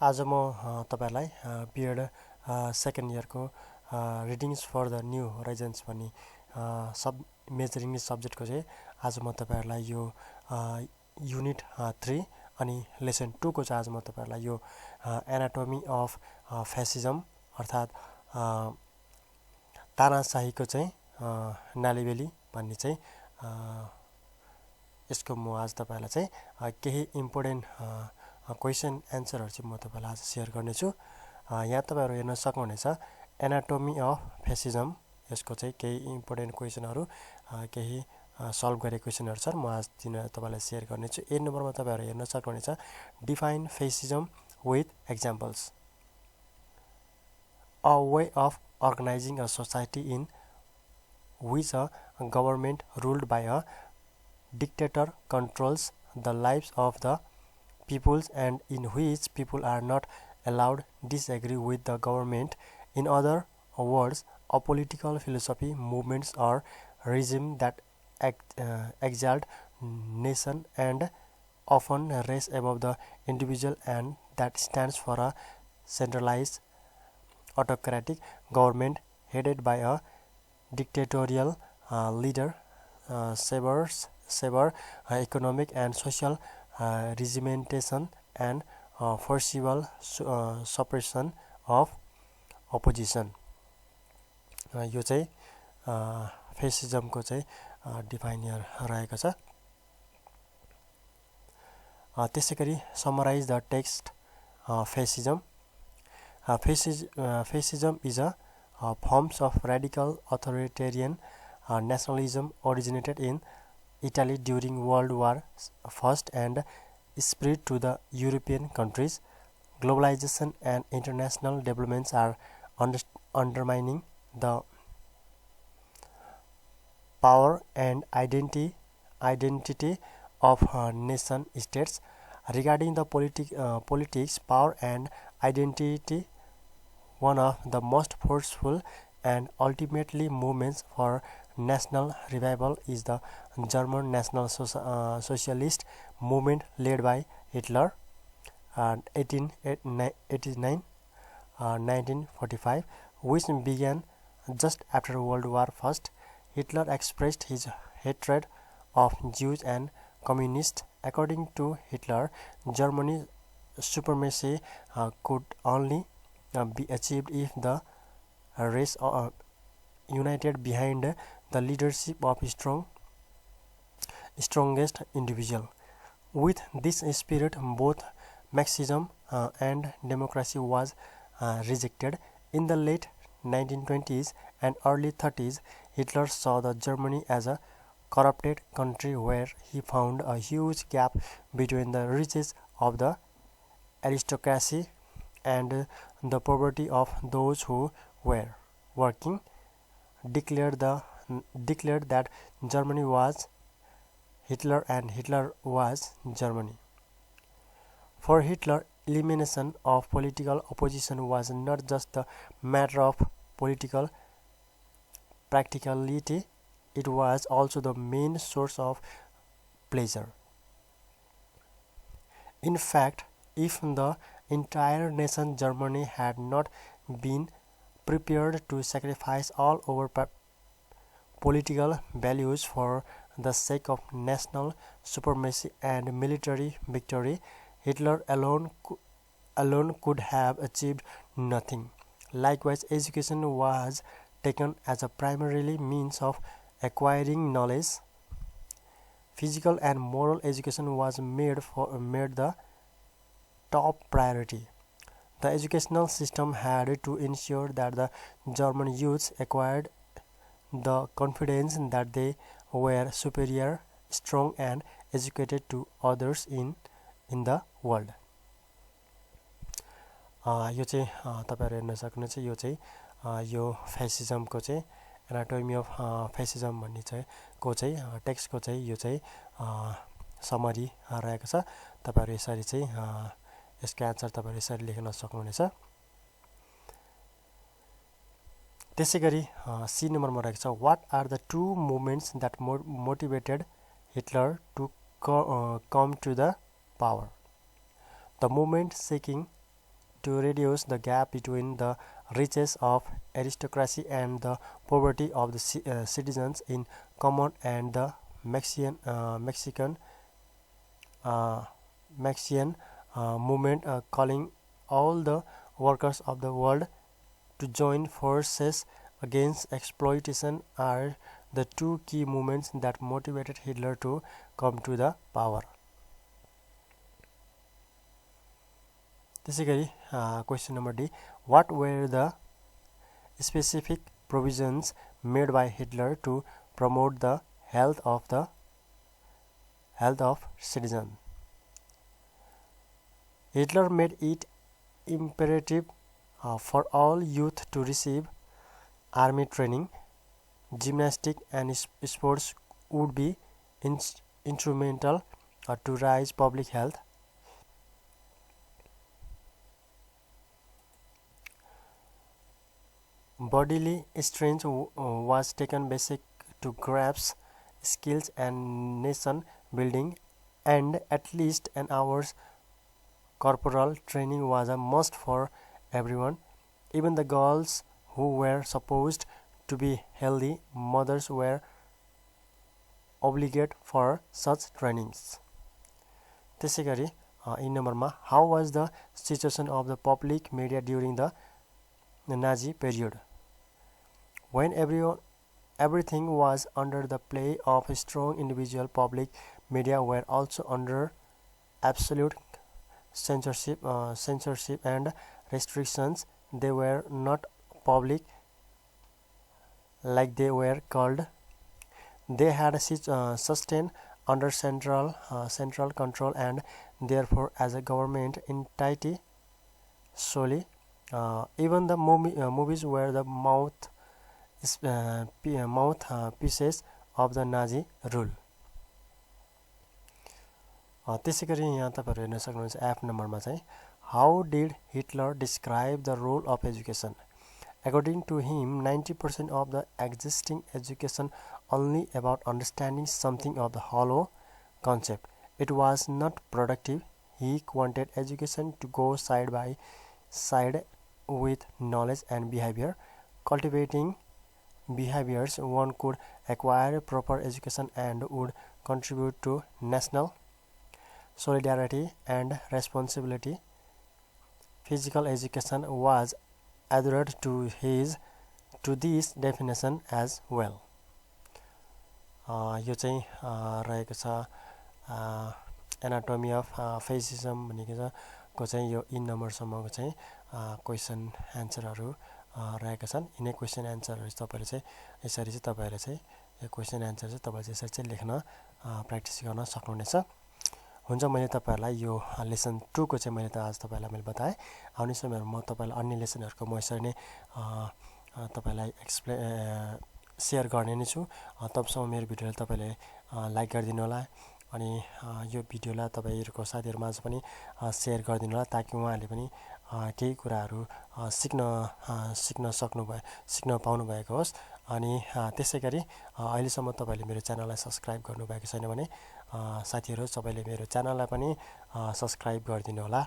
आज म तपाईहरुलाई B.Ed सेकेन्ड इयरको readings for the new horizons भन्ने सब मेजर इङ्ग्लिस सब्जेक्टको चाहिँ आज म तपाईहरुलाई यो युनिट 3 अनि लेसन 2 को चाहिँ आज म तपाईहरुलाई यो एनाटोमी अफ फ्यासिजम अर्थात तानाशाहीको चाहिँ नालीबेली भन्ने चाहिँ यसको म आज तपाईहरुलाई चाहिँ केही इम्पोर्टेन्ट क्वेशन एन्सरहरु चाहिँ म तपाईहरुलाई आज शेयर गर्ने छु। यहाँ तपाईहरु हेर्न सक्नुहुनेछ एनाटोमी अफ फ्यासिजम यसको चाहिँ केही इम्पोर्टेन्ट क्वेशनहरु केही सल्भ गरेको क्वेशनहरु छन् म आज दिन तपाईलाई शेयर गर्ने छु। 1 नम्बरमा तपाईहरु हेर्न सक्नुहुनेछ define fascism with examples. A way of organizing a society in which a government ruled by a dictator controls the lives of the peoples and in which people are not allowed disagree with the government. In other words, a political philosophy, movements or regime that exalt nation and often rise above the individual and that stands for a centralized autocratic government headed by a dictatorial leader severe economic and social regimentation and forcible suppression of opposition. यो चाहिँ फेसिजमको चाहिँ डिफाइनियर रहेको छ। त्यसैगरी summarize the text fascism. Fascism is a forms of radical authoritarian nationalism originated in Italy during World War I and spread to the European countries. Globalization and international developments are undermining the power and identity of nation states. Regarding the politics, power and identity, one of the most forceful and ultimately movements for national revival is the German National Socialist movement led by Hitler 1889-1945, which began just after World War I. Hitler expressed his hatred of Jews and communists. According to Hitler, Germany's supremacy could only be achieved if the race united behind the leadership of strongest individual. With this spirit, both Marxism and democracy was rejected. In the late 1920s and early 30s, Hitler saw the Germany as a corrupted country where he found a huge gap between the riches of the aristocracy and the poverty of those who were working. Declared that Germany was Hitler and Hitler was Germany. For Hitler, elimination of political opposition was not just a matter of political practicality, it was also the main source of pleasure. In fact, if the entire nation Germany had not been prepared to sacrifice all our political values for the sake of national supremacy and military victory, Hitler alone could have achieved nothing. Likewise, education was taken as a primarily means of acquiring knowledge. Physical and moral education was made the top priority. The educational system had to ensure that the German youths acquired the confidence that they were superior, strong and educated to others in the world. यो चाहिँ तपाईहरु हेर्न सक्नुहुन्छ यो चाहिँ यो फ्यासिजमको चाहिँ anatomy of फ्यासिजम भन्ने चाहिँ को चाहिँ टेक्स्टको चाहिँ यो चाहिँ समरी रहेको छ। तपाईहरु यसरी चाहिँ यसको आन्सर तपाईहरु यसरी लेख्न सक्नुहुनेछ। त्यसैगरी सी नम्बरमा रहेको छ what are the two movements that motivated Hitler to come to the power. The movement seeking to reduce the gap between the riches of aristocracy and the poverty of the citizens in common, and the Mexican movement calling all the workers of the world to join forces against exploitation are the two key movements that motivated Hitler to come to the power. त्यसैगरी question number D, what were the specific provisions made by Hitler to promote the health of citizens? Hitler made it imperative for all youth to receive army training. Gymnastics and sports would be instrumental to raise public health. Bodily strength was taken basic to grasp skills and nation building, and at least an hour's corporal training was a must for everyone. Even the girls who were supposed to be healthy mothers were obligated for such trainings. त्यसैगरी in number how was the situation of the public media during the Nazi period? When everything was under the play of a strong individual, public media were also under absolute censorship and restrictions. They were not public like they were called. They had sustained under central control, and therefore as a government entity solely. Even the movies were the mouthpieces of the Nazi rule. त्यसैगरी यहाँ तपाईहरु हेर्न सक्नुहुन्छ F नम्बरमा चाहिँ how did Hitler describe the role of education? According to him, 90% of the existing education only about understanding something of the hollow concept. It was not productive. He wanted education to go side by side with knowledge and behavior. Cultivating behaviors one could acquire proper education and would contribute to national solidarity and responsibility. Physical education was adhered to this definition as well. यो चाहिँ रहेको छ anatomy of fascism भनेको को चाहिँ यो in नम्बरसम्मको चाहिँ question एन्सरहरु रहेका छन्. यिनै क्वेशन एन्सरहरु तपाईले चाहिँ यसरी चाहिँ तपाईले चाहिँ यो क्वेशन एन्सर चाहिँ तपाईले यसरी चाहिँ लेख्न प्र्याक्टिस गर्न सक्नुहुनेछ. हुन्छ, मैले तपाईहरुलाई यो लेसन 2 को चाहिँ मैले त आज तपाईलाई मैले बताए. आउने समयमा म तपाईलाई अन्य लेसनहरुको म यसरी नै तपाईलाई शेयर गर्ने नै छु. तबसम्म मेरो भिडियोलाई तपाईले लाइक गरिदिनु होला अनि यो भिडियोलाई तपाईहरुको साथीहरुमाझ पनि शेयर गरिदिनु होला ताकि उहाँहरूले पनि केही कुराहरु सिक्न पाउनु भएको होस्. अनि त्यसैगरी अहिलेसम्म तपाईले मेरो च्यानललाई सब्स्क्राइब गर्नु भएको छैन भने साथीहरु सबैले मेरो च्यानललाई पनि सब्स्क्राइब गरिदिनु होला.